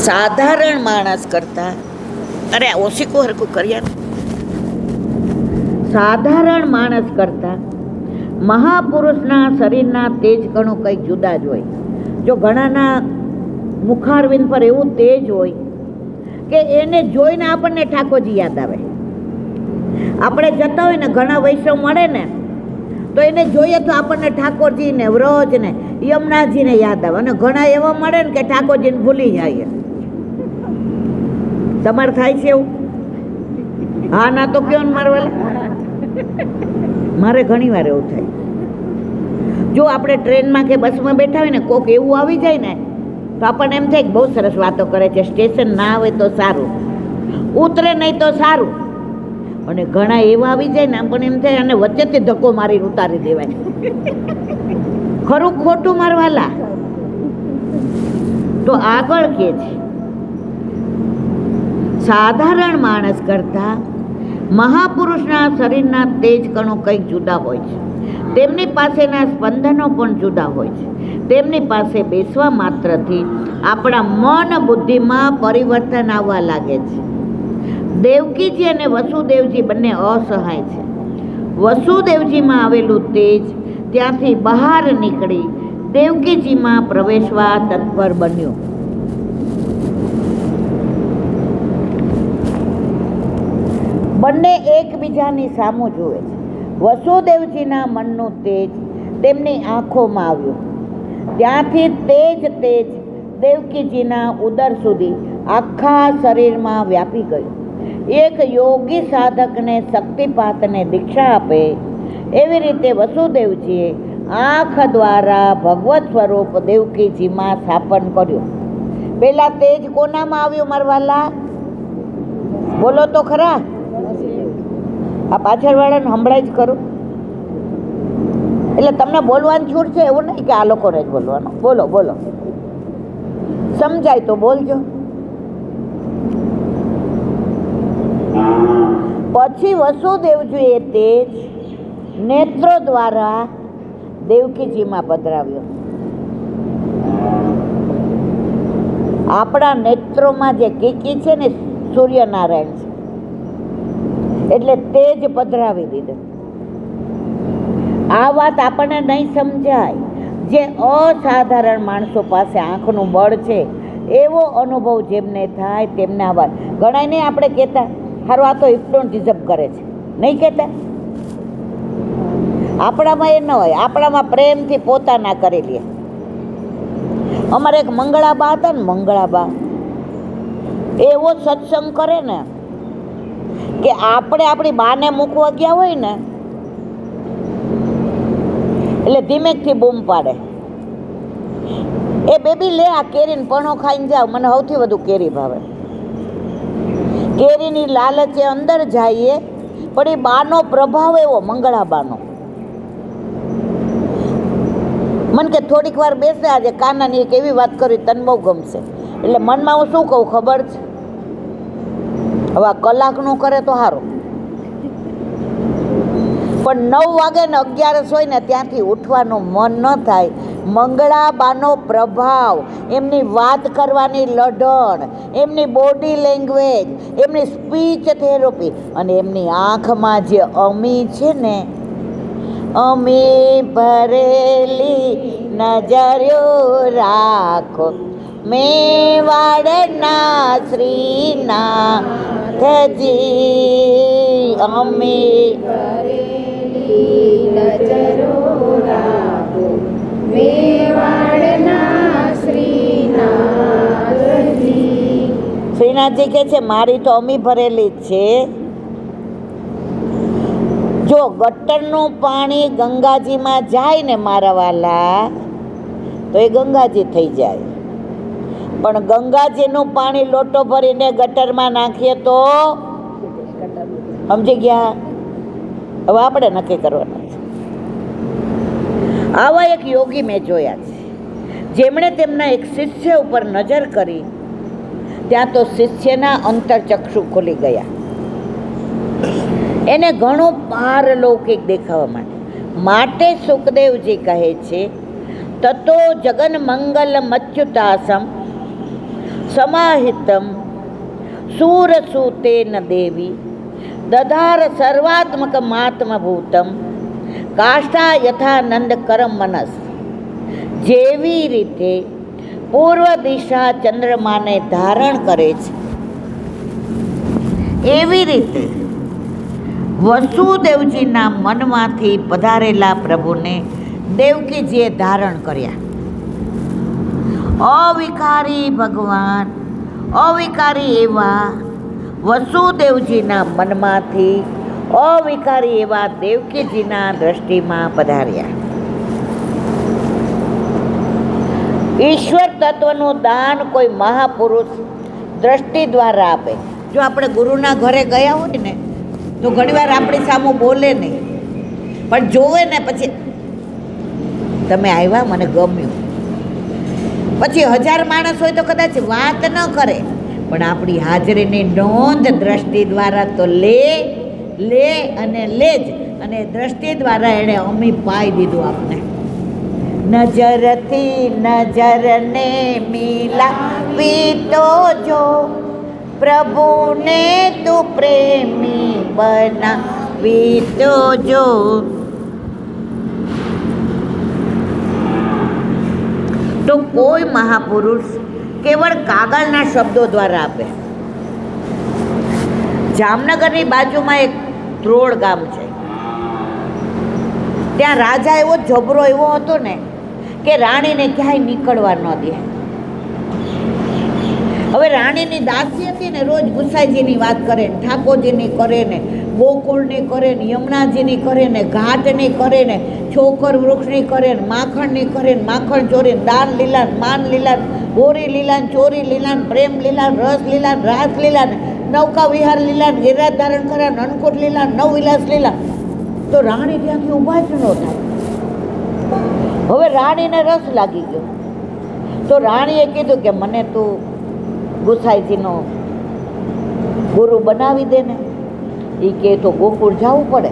સાધારણ માણસ કરતા, અરે ઓશીકું હરકું કર્યા, સાધારણ માણસ કરતા મહાપુરુષના શરીરના તેજ કણો કંઈક જુદા જ હોય. જો ઘણાના મુખારવિંદ પર એવું તેજ હોય કે એને જોઈને આપણને ઠાકોરજી યાદ આવે. આપણે જતા હોય ને ઘણા વૈષ્ણવ મળે ને તો એને જોઈએ તો આપણને ઠાકોરજીને, વ્રજને, યમુનાજીને યાદ આવે. અને ઘણા એવા મળે ને કે ઠાકોરજીને ભૂલી જાય. તમારે થાય છે એવું? હા ના તો કયો ને મારવાલે. મારે ઘણી વાર એવું થાય. જો આપણે ટ્રેનમાં કે બસમાં બેઠા હોય ને કોક એવું આવી જાય ને તો આપણને એમ થાય કે બહુ સરસ વાતો કરે છે, સ્ટેશન ના આવે તો સારું, ઉતરે નહીં તો સારું. અને ઘણા એવા આવી જાય ને આપણને એમ થાય અને વચ્ચેથી ધક્કો મારીને ઉતારી દેવાય. ખરું ખોટું મારવાલા? તો આગળ કે છે સાધારણ માણસ કરતા મહાપુરુષના શરીરના તેજ કણો કંઈક જુદા હોય છે. તેમની પાસેના સ્પંદનો પણ જુદા હોય છે. તેમની પાસે બેસવા માત્રથી આપણા મન બુદ્ધિમાં પરિવર્તન આવવા લાગે છે. દેવકીજી અને વસુદેવજી બંને અસહાય છે. વસુદેવજીમાં આવેલું તેજ ત્યાંથી બહાર નીકળી દેવકીજીમાં પ્રવેશવા તત્પર બન્યું. બંને એકબીજાની સામું જુએ છે. વસુદેવજીના મનનું તેજ તેમની આંખોમાં આવ્યું. ત્યાંથી તેજ દેવકીજીના ઉદર સુધી આખા શરીરમાં વ્યાપી ગયું. એક યોગી સાધકને શક્તિપાતને દીક્ષા આપે એવી રીતે વસુદેવજીએ આંખ દ્વારા ભગવત સ્વરૂપ દેવકીજીમાં સ્થાપન કર્યું. પેલા તેજ કોનામાં આવ્યું મારવાલા? બોલો તો ખરા. આ પાછળવાળાને સંભળાય જ કરું. એટલે તમને બોલવાની છૂટ છે, એવું નહીં કે આ લોકોને જ બોલવાનું. બોલો બોલો, સમજાય તો બોલજો. પછી વસુદેવજીએ તેજ નેત્રો દ્વારા દેવકીજીમાં પધરાવ્યો. આપણા નેત્રોમાં જે કીકી છે ને સૂર્યનારાયણ છે, એટલે તેજ પધરાવી દીધું. આ વાત આપણને નહીં સમજાય. જે અસાધારણ માણસો પાસે આંખનું બળ છે એવો અનુભવ જેમને થાય તેમને આ વાત. ઘણા નહીં આપણે કહેતા હારું આ તો હિપ્નોટિઝમ કરે છે, નહીં કહેતા? આપણામાં એ ન હોય, આપણામાં પ્રેમથી પોતાના કરી લે. અમારે એક મંગળાબા હતા ને, મંગળાબા એવો સત્સંગ કરે ને કે આપણે આપણી બાને મૂકવા ગયા હોય ને એટલે ધીમેકથી બૂમ પાડે, એ બેબી લે આ કેરીને પણો ખાઈને જાવ. મને સૌથી વધુ કેરી ભાવે. કેરીની લાલચે અંદર જઈએ પણ એ બાનો પ્રભાવ એવો, મંગળાબાનો. મને કે થોડીક વાર બેસે આજે કાનાની એક એવી વાત કરી તને બહુ ગમશે. એટલે મનમાં હું શું કહું ખબર છે? હવે આ કલાકનું કરે તો સારું, પણ 9 વાગે ને 11 હોય ને ત્યાંથી ઉઠવાનું મન ન થાય. મંગળાબાનો પ્રભાવ, એમની વાત કરવાની લઢણ, એમની બોડી લેંગ્વેજ, એમની સ્પીચ થેરપી અને એમની આંખમાં જે અમી છે ને, અમી ભરેલી નજર્યો રાખો મેવાડના શ્રીનાથજી. અમી શ્રીનાથજી કે છે મારી તો અમી ભરેલી જ છે. જો ગટરનું પાણી ગંગાજીમાં જાય ને મારા વાલા તો એ ગંગાજી થઈ જાય, પણ ગંગાજીનું પાણી લોટો ભરીને ગટરમાં નાખીએ તો સમજી ગયા? હવે આપણે નક્કી કરવાના છે. આવા એક યોગી મેં જોયા છે, જેમણે તેમના એક શિષ્ય ઉપર નજર કરી ત્યાં તો શિષ્યના અંતરચક્ષુ ખુલી ગયા. એને ઘણું પારલૌકિક દેખાવા માટે સુખદેવજી કહે છે તતો જગન મંગલ મચ્યુતાસમ સમાહિતમ સૂરસૂતેન દેવી દધાર સર્વાત્મકમાત્મભૂતમ કાષ્ઠા યથાનંદ કરમ મનસ. જેવી રીતે પૂર્વ દિશા ચંદ્રમાને ધારણ કરે છે, એવી રીતે વસુદેવજીના મનમાંથી પધારેલા પ્રભુને દેવકીજીએ ધારણ કર્યા. અવિકારી ભગવાન, અવિકારી એવા વસુદેવજીના મનમાંથી અવિકારી એવા દેવકીજીના દ્રષ્ટિમાં પધાર્યા. ઈશ્વર તત્વનું દાન કોઈ મહાપુરુષ દ્રષ્ટિ દ્વારા આપે. જો આપણે ગુરુના ઘરે ગયા હોય ને તો ઘણીવાર આપણી સામે બોલે નહીં, પણ જોવે ને પછી તમે આવ્યા મને ગમ્યું. પછી 1000 માણસ હોય તો કદાચ વાત ન કરે, પણ આપણી હાજરીની નોંધ દ્રષ્ટિ દ્વારા તો લે અને લે જ. અને દ્રષ્ટિ દ્વારા એણે અમી પાઈ દીધું આપને. નજરથી નજરને મિલાવી તો જો, પ્રભુને તું પ્રેમી બનાવી તો જો. તો કોઈ મહાપુરુષ કેવળ કાગળના શબ્દો દ્વારા આપે. જામનગરની બાજુમાં એક ધ્રોળ ગામ છે. ત્યાં રાજા એવો જબરો એવો હતો ને કે રાણીને ક્યાંય નીકળવા ન દે. હવે રાણીની દાસી હતી ને, રોજ ગુસાઈજીની વાત કરે ને, ઠાકોરજીની કરે ને, ગોકુળની કરે ને, યમુનાજીની કરે ને, ઘાટની કરે ને, છોકર વૃક્ષની કરે ને, માખણની કરે ને, માખણ ચોરી, દાન લીલા, માન લીલા, હોરી લીલા, ચોરી લીલા, પ્રેમ લીલા, રસ લીલા, રાસ લીલા, નૌકા વિહાર લીલા, ગિરરાજ ધારણ કર્યા, અન્નકૂટ લીલા, નવ વિલાસ લીલા. તો રાણી ત્યાંથી ઊભા જ ન થાય. હવે રાણીને રસ લાગી ગયો. તો રાણીએ કીધું કે મને તું ગુસાઈજીનો ગુરુ બનાવી દે ને. એ કે તો ગોકુળ જવું પડે.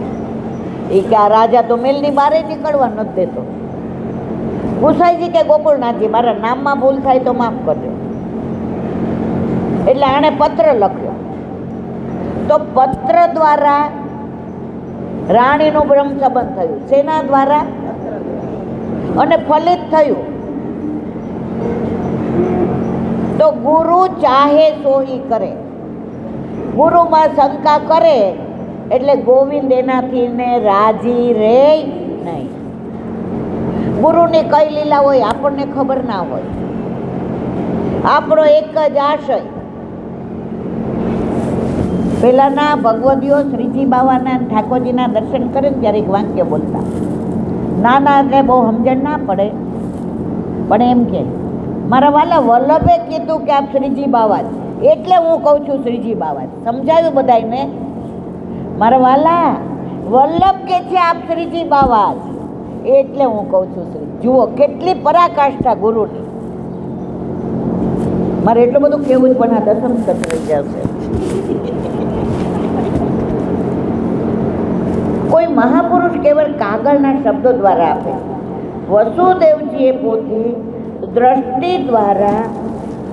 એ કે આ રાજા તો મેલની બારે નીકળવા નથી દેતો. ગુસાઈજી કે ગોકુળનાથજી, મારા નામમાં ભૂલ થાય તો માફ કરજો. એટલે આણે પત્ર લખ્યો. તો પત્ર દ્વારા રાણીનું બ્રહ્મ સંબંધ થયું. સેના દ્વારા અને ફલિત થયું. તો ગુરુ ચાહે સોહી કરે. ગુરુમાં શંકા કરે એટલે ગોવિંદ એનાથી ને રાજી રે નહીં. ગુરુની કઈ લીલા હોય આપણને ખબર ના હોય. આપણો એક જ આશય. પેલાના ભગવદીઓ શ્રીજી બાવાના ઠાકોરજીના દર્શન કરે ને ત્યારે એક વાક્ય બોલતા. નાના એટલે બહુ સમજણ ના પડે, પણ એમ કે મારા વાલા વલ્લભે કીધું કે આપ શ્રીજી બાવા જ, એટલે હું કહું છું શ્રીજી બાવા જ. સમજાવ્યું બધાને? મારા વાલા વલ્લભ કે છે આપ શ્રીજી બાવા જ, એટલે હું કહું છું શ્રી. જુઓ કેટલી પરાકાષ્ઠા ગુરુની. મારે એટલું બધું કેવું જ પણ આ દસમ સત્ર થઈ જશે. કોઈ મહાપુરુષ કેવળ કાગળના શબ્દો દ્વારા આપે. વસુદેવજીએ પોતે દ્રષ્ટિ દ્વારા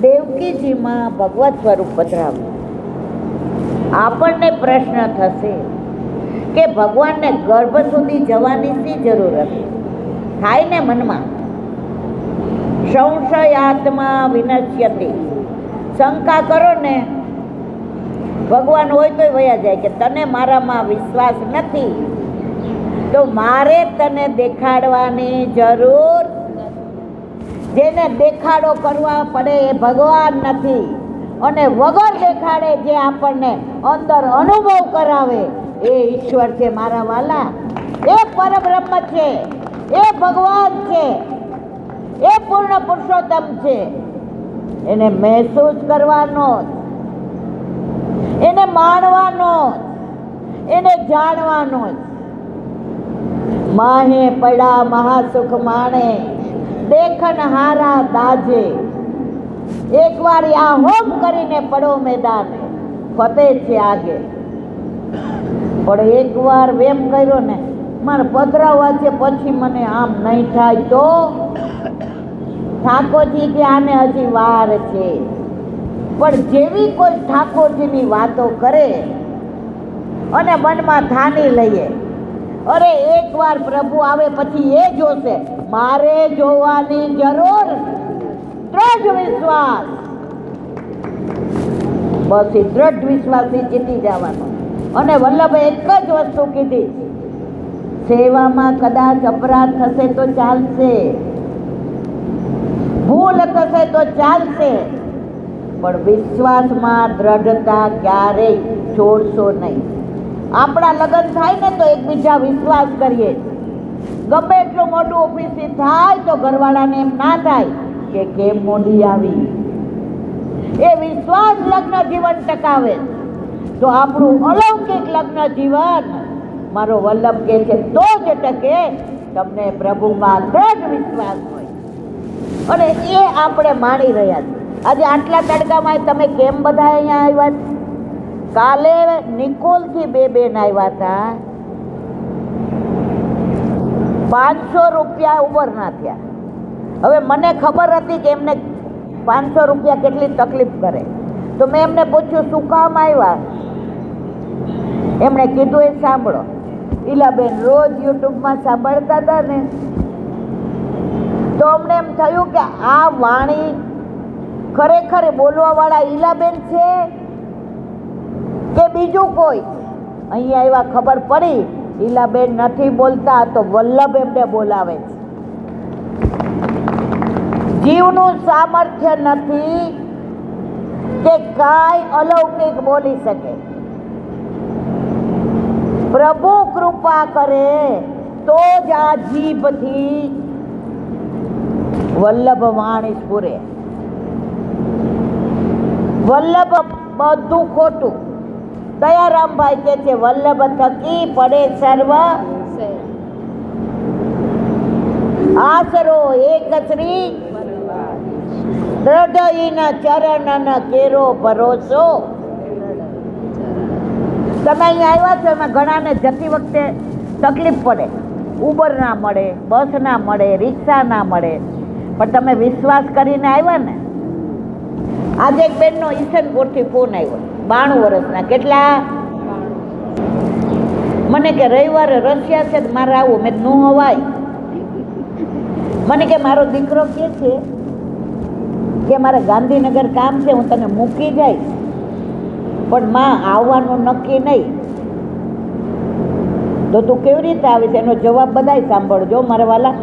દેવકીજીમાં ભગવત સ્વરૂપ પધરાવ્યું. આપણને પ્રશ્ન થશે કે ભગવાનને ગર્ભ સુધી જવાની શી જરૂર હતી? થાય ને મનમાં સંશયાત્મા વિનશ્યતિ. શંકા કરો ને, ભગવાન હોય તોય વયા જાય કે તને મારામાં વિશ્વાસ નથી, તો મારે તને દેખાડવાની જરૂર. જેને દેખાડો કરવા પડે એ ભગવાન નથી, અને વગર દેખાડે જે આપણને અંદર અનુભવ કરાવે એ ઈશ્વર છે. મારા વાલા, એ પરબ્રહ્મ છે, એ ભગવાન છે, એ પૂર્ણ પુરુષોત્તમ છે. એને મહેસૂસ કરવાનો, એને માણવાનો, એને જાણવાનો. માહે પડ્યા મહાસુખ માણે, દેખન હારા દાજે. એકવાર આ હોમ કરીને પડો મેદાને, ફતેહ છે આગે. પણ એકવાર વેમ કર્યો ને, મારે પધરાવવા છે પછી મને આમ નહીં થાય તો ઠાકોરજી કે આને હજી વાર છે. પણ જેવી કોઈ ઠાકોરજીની વાતો કરે અને મનમાં ઠાની લઈએ, અરે એકવાર પ્રભુ આવે પછી એ જોશે, મારે જોવાની જરૂર, દ્રઢ વિશ્વાસ, બસ એ દ્રઢ વિશ્વાસથી જીતી જવાનો. અને વલ્લભે એક જ વસ્તુ કીધી, સેવામાં કદાચ અપરાધ થશે તો ચાલશે, ભૂલ થશે તો ચાલશે, પણ વિશ્વાસમાં દ્રઢતા ક્યારેય છોડશો નહીં. આપણા લગ્ન થાય ને તો એકબીજા વિશ્વાસ કરીએ, ગમે એટલું મોટું ઓફિસથી થાય તો ઘરવાળાને એમ ના થાય કે કેમ મોડી આવી. એ વિશ્વાસ લગ્ન જીવન ટકાવે. તો આપણું અલૌકિક લગ્ન જીવન, મારો વલ્લભ કહે છે, તો જ ટકે તમને પ્રભુમાં દ્રઢ વિશ્વાસ હોય. અને એ આપણે માણી રહ્યા છીએ. આજે આટલા તડકામાં તમે કેમ બધા અહીંયા આવ્યા છે? કાલે નિકોલથી બે બેન આવ્યા હતા, 500 રૂપિયા ઉબરના થયા. હવે મને ખબર હતી કે એમને 500 રૂપિયા કેટલી તકલીફ કરે, તો મેં એમને પૂછ્યું શું કામ આવ્યા? એમણે કીધું એ સાંભળો. ઈલાબેન રોજ યુટ્યુબમાં સાંભળતા હતા ને, તો અમને એમ થયું કે આ વાણી ખરેખર બોલવા વાળા ઈલાબેન છે કે બીજું કોઈ? અહીંયા આવ્યા ખબર પડી ઈલાબેન નથી બોલતા, તો વલ્લભ એમને બોલાવે છે. જીવનું સામર્થ્ય નથી કે કાંઈ અલૌકિક બોલી શકે. પ્રભુ કૃપા કરે તો જ આ જીભથી વલ્લભ વાણી સ્ફુરે. વલ્લભ બધું ખોટું. દયારામભાઈ કે છે, વલ્લભ થકી પડે સર્વ આસરો એક શ્રી દ્રઢ ચરણ કેરો ભરોસો. તમે અહીંયા આવ્યા છો, એમાં ઘણાને જતી વખતે તકલીફ પડે, ઉબર ના મળે, બસ ના મળે, રિક્ષા ના મળે, પણ તમે વિશ્વાસ કરીને આવ્યા ને. આજે એક બેનનો ઈસનપુરથી ફોન આવ્યો, 92 વર્ષના. કેટલા? મને કે રવિવારે રશિયા છે મારે આવું. મેં નો હવાય. મને કે મારો દીકરો કે છે કે મારે ગાંધીનગર કામ છે, હું તને મૂકી જઈશ, પણ માં આવવાનું નક્કી નહીં. તો તું કેવી રીતે આવીશ? એનો જવાબ બધાય સાંભળજો મારા વાલા.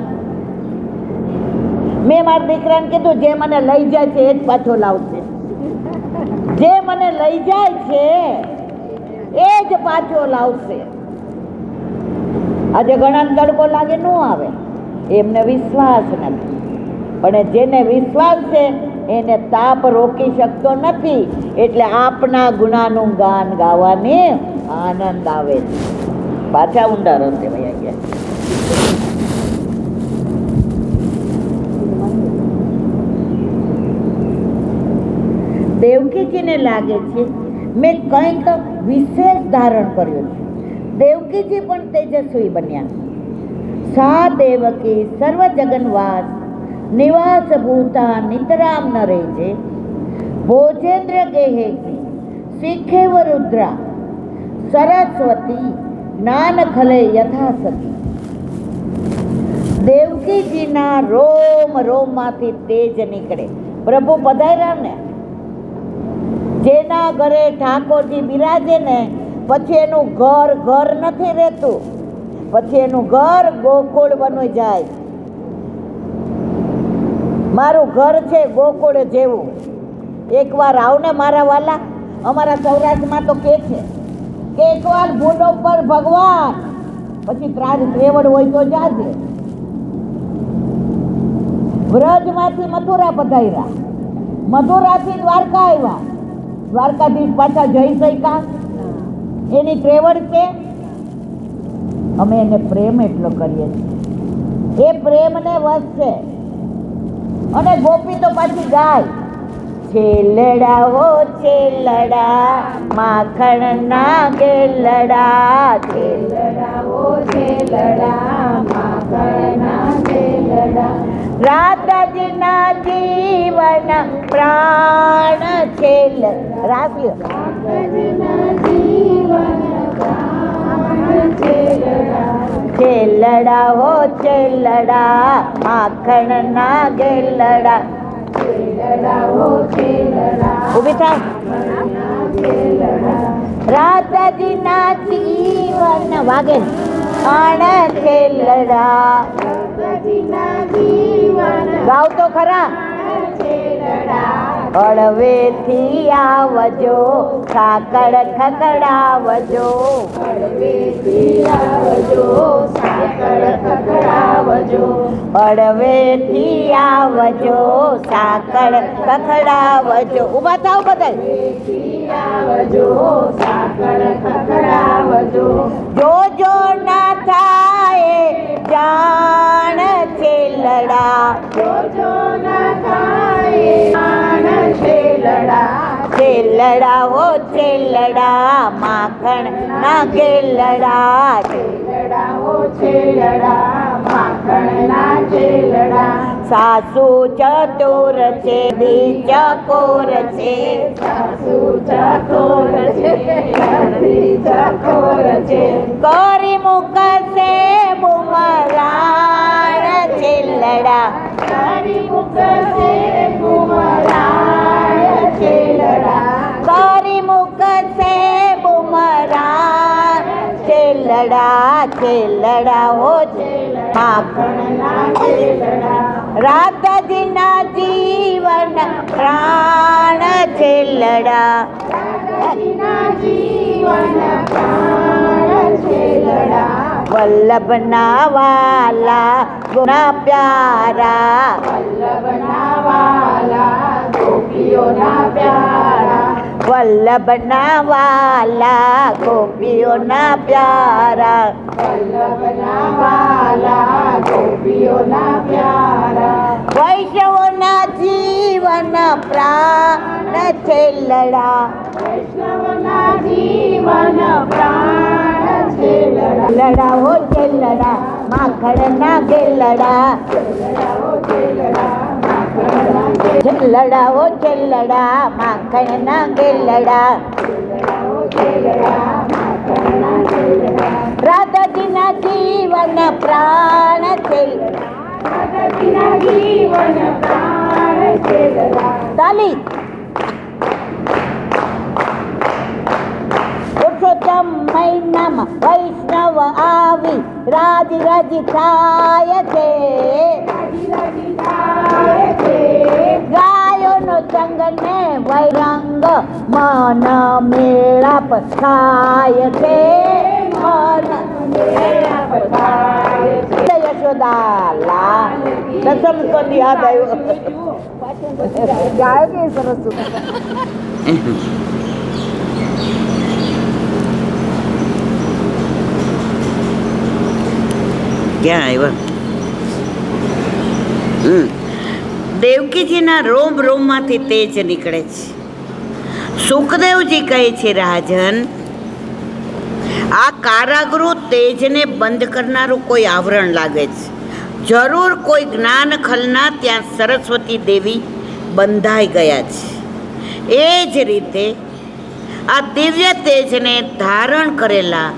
મેં મારા દીકરાને કીધું, જે મને લઈ જાય છે એ જ પાછો લાવશે. જે મને લઈ જાય છે એ જ પાછો લાવશે. આજે ઘણા તડકો લાગે ન આવે, એમને વિશ્વાસ નથી. પણ જેને વિશ્વાસ છે એને તાપ રોકી શકતો નથી. એટલે આપના ગુનાનું ગાન ગાવાની આનંદ આવે છે. પાછા ઊંડા રસ્તે વયા ગયા. દેવકીજીને લાગે છે મેં કંઈક વિશેષ ધારણ કર્યું છે. દેવકીજી પણ તેજસ્વી બન્યા. સા દેવકી સર્વ જગન્વાસ નિવાસ ભૂતા નિતરામ ન રેજે ભોજેન્દ્ર ગેહેજી શીખેવ રુદ્રા સરસ્વતી જ્ઞાન ખલે યથાસતી. દેવકીજીના રોમ રોમમાંથી તેજ નીકળે. પ્રભુ પધાર્યા ને, જેના ઘરે ઠાકોરજી બિરાજે ને પછી એનું ઘર ઘર નથી રહેતું, પછી એનું ઘર ગોકુળ બની જાય. મારું ઘર છે ગોકુળ જેવું. એકવાર આવને મારા વાલા. અમારા સૌરાષ્ટ્રમાં તો કે છે કે એકવાર ભૂલો પર ભગવાન, પછી ત્રેવડ હોય તો જાજે. વ્રજમાંથી મથુરા પધાર્યા, મથુરાથી દ્વારકા આવ્યા. દ્વારકાધીશ પાછા જઈ શક્યા? એની ત્રેવડ છે. અમે એને પ્રેમ એટલો કરીએ છીએ, એ પ્રેમને વશ છે. અને ગોપી તો પાછી ગાય, છેલડા હો છેલડા માખણ ના ગેલડા, છેલડા હો છેલડા માખણ ના ગેલડા રાધાજીના જીવન પ્રાણ છેલ રાખ્યો છેલડા હો છેલડા માખણ ના ગેલડા ઉભી થાય રાધાજીના જીવન વાગે પ્રાણ છેલડા ગાવ તો ખરા હળવેથી આવજો સાકળ ખકડાવજો હળવેથી આવજો સાકળ ખકડાવજો ઉભા થાવ બધા જોજો ના થાય જાણ છેલડા છેલડા હો છેલડા માખણ ના ગેલડા સાસુ ચતુર છે દી ચકોર છે કરી મુકશે બુમરાણ છેલડા કરી મુકશે બુમરાણ છેલડા છેલડા હો રાધાજીના જીવન પ્રાણ છેલડા વલ્લભના વાલા ગુના પ્યારા વલ્લભના વાલા ગોપીઓના પ્યારા વૈષ્ણવના જીવન પ્રાણ છેલડા લડા હો છેલડા માખણ ના ગેલડા છેલડા હો છેલડા માખણ ના ગેલડા રાધાજીના જીવન પ્રાણ તાલી પુરુષોત્તમ મહિનામાં વૈષ્ણવ આવી રાજ રાજ થાય છે ગાયોનો સંગ ને વૈરંગ મન મેળાપ થાય છે યશોદા લાલ દસમ કોણ યાદ આવ્યું ગાયો કે સરસ ક્યાં આવ્યા દેવકીજીના રોમ રોમમાંથી તેજ નીકળે છે સુખદેવજી કહે છે રાજન આ કારાગૃહ તેજને બંધ કરનારું કોઈ આવરણ લાગે છે જરૂર કોઈ જ્ઞાન ખલના ત્યાં સરસ્વતી દેવી બંધાઈ ગયા છે એ જ રીતે આ દિવ્ય તેજને ધારણ કરેલા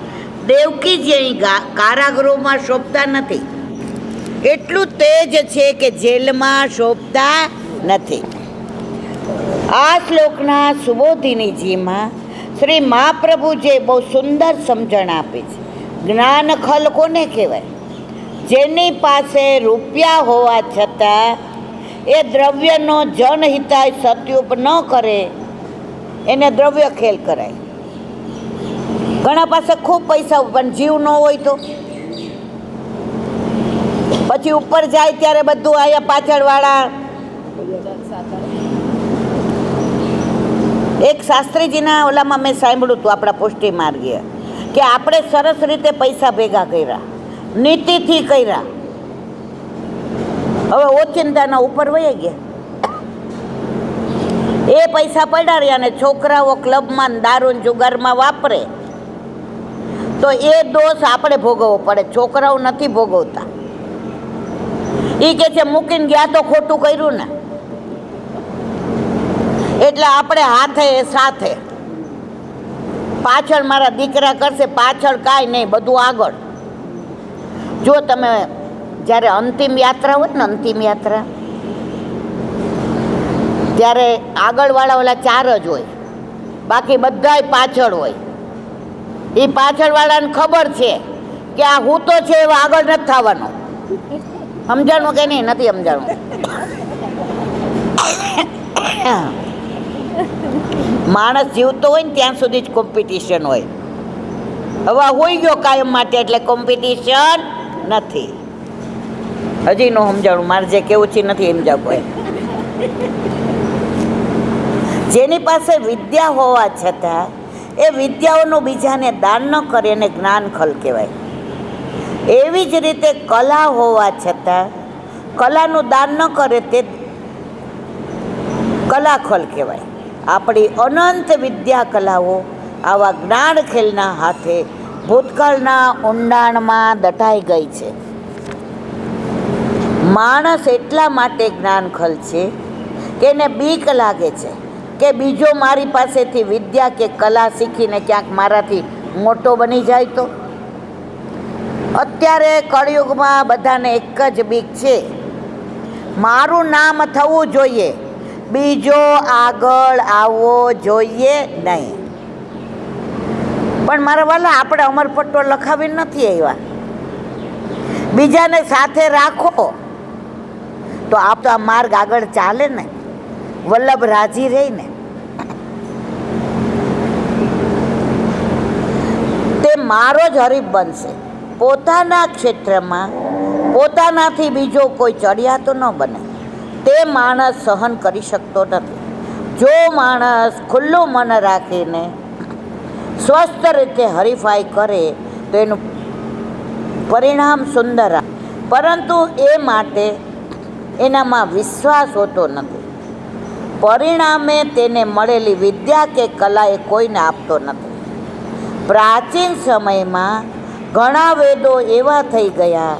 દેવકીજી અહીં કારાગૃહમાં શોભતા નથી એટલું તેજ છે કે જેલમાં શોભતા નથી આ શ્લોકના સુબોધિનીજીમાં શ્રી મહાપ્રભુજીએ બહુ સુંદર સમજણ આપી છે જ્ઞાન ખલ કોને કહેવાય જેની પાસે રૂપિયા હોવા છતાં એ દ્રવ્યનો જનહિતાય સત્યુપ ન કરે એને દ્રવ્ય ખેલ કરાય ઘણા પાસે ખૂબ પૈસા પણ જીવ ન હોય તો પછી ઉપર જાય ત્યારે બધું આયા પાછળવાળા એક શાસ્ત્રીજીના ઓલામાં મેં સાંભળ્યું હતું આપણા પુષ્ટિ માર્ગીય કે આપણે સરસ રીતે પૈસા ભેગા કર્યા નીતિથી કર્યા હવે ઓચિંતાના ઉપર વહી ગયા એ પૈસા પડ્યા રહ્યા અને છોકરાઓ ક્લબમાં દારૂ જુગારમાં વાપરે તો એ દોષ આપણે ભોગવવો પડે છોકરાઓ નથી ભોગવતા એ કે છે મૂકીને ગયા તો ખોટું કર્યું ને. એટલે આપણે હાથે સાથે, પાછળ મારા દીકરા કરશે, પાછળ કાંઈ નહીં, બધું આગળ. જો તમે જ્યારે અંતિમ યાત્રા હોય ને, અંતિમ યાત્રા, ત્યારે આગળવાળા ઓલા 4 જ હોય, બાકી બધાય પાછળ હોય. એ પાછળવાળાને ખબર છે કે આ હું તો છે એવા આગળ નથી થવાનું. સમજાણું કે નહીં? નથી સમજાણું. માણસ જીવતો હોય ને ત્યાં સુધી જ કોમ્પિટિશન હોય. હવે હોઈ ગયો કાયમ માટે એટલે કોમ્પિટિશન નથી. હજી નો સમજાણું, મારે જે કેવું છે નથી સમજાવ કોઈ. જેની પાસે વિદ્યા હોવા છતાં એ વિદ્યાઓનું બીજાને દાન ન કરે એને જ્ઞાનખલ કહેવાય. એવી જ રીતે કલા હોવા છતાં કલાનું દાન ન કરે તે કલાખલ કહેવાય. આપણી અનંત વિદ્યા કલાઓ આવા જ્ઞાનખેલના હાથે ભૂતકાળના ઊંડાણમાં દટાઈ ગઈ છે. માણસ એટલા માટે જ્ઞાનખલ છે કે એને બીક લાગે છે કે બીજો મારી પાસેથી વિદ્યા કે કલા શીખીને ક્યાંક મારાથી મોટો બની જાય તો. અત્યારે કળિયુગમાં બધાને એક જ બીક છે, મારું નામ થવું જોઈએ, બીજો આગળ આવવો જોઈએ નહીં. પણ મારા વાલા, આપણે અમરપટ્ટો લખાવી નથી આવ્યા. બીજાને સાથે રાખો તો આપ તો આ માર્ગ આગળ ચાલે ને, વલ્લભ રાજી રહીને. તે મારો જ હરીફ બનશે. પોતાના ક્ષેત્રમાં પોતાનાથી બીજો કોઈ ચડિયાતો ન બને. તે માણસ સહન કરી શકતો નથી. જો માણસ ખુલ્લું મન રાખીને સ્વસ્થ રીતે હરીફાઈ કરે તો એનું પરિણામ સુંદર આવે. પરંતુ એ માટે એનામાં વિશ્વાસ હોતો નથી. પરિણામે તેને મળેલી વિદ્યા કે કલા એ કોઈને આપતો નથી. પ્રાચીન સમયમાં ઘણા વેદો એવા થઈ ગયા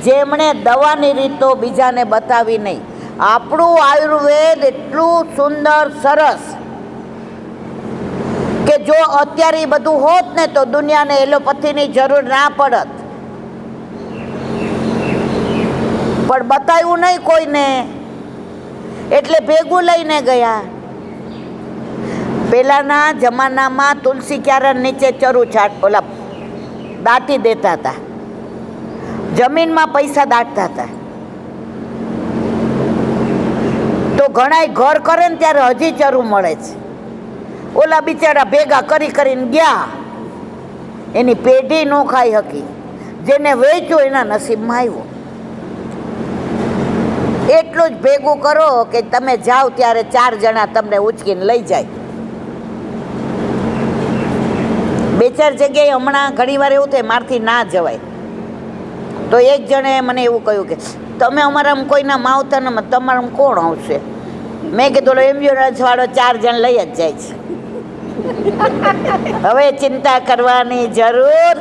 જેમણે દવાની રીતો બીજાને બતાવી નહીં. આપણું આયુર્વેદ એટલું સુંદર સરસ કે જો અત્યારે બધું હોત ને તો દુનિયાને એલોપથીની જરૂર ના પડત. પણ બતાવ્યું નહીં કોઈને, એટલે ભેગું લઈને ગયા. પહેલાંના જમાનામાં તુલસી ક્યારા નીચે ચરું ઓલા દાટી દેતા હતા, જમીનમાં પૈસા દાટતા હતા. તો ઘણાય ઘર કરે ને ત્યારે હજી ચરું મળે છે. ઓલા બિચારા ભેગા કરી કરીને ગયા, એની પેઢી ન ખાઈ શકી. જેને વેચ્યું એના નસીબમાં આવ્યું. એટલું જ ભેગું કરો કે તમે જાઓ ત્યારે 4 જણા તમને ઉચકીને લઈ જાય. 2-4 જગ્યાએ હમણાં ઘણીવાર એવું થાય મારથી ના જવાય. તો એક જણે મને એવું કહ્યું કે તમે અમારા કોઈના માવતરમાં તમારા કોણ આવશે? મેં કીધું એમ્બ્યુલન્સ વાળો 4 જણ લઈ જ જાય છે. હવે ચિંતા કરવાની જરૂર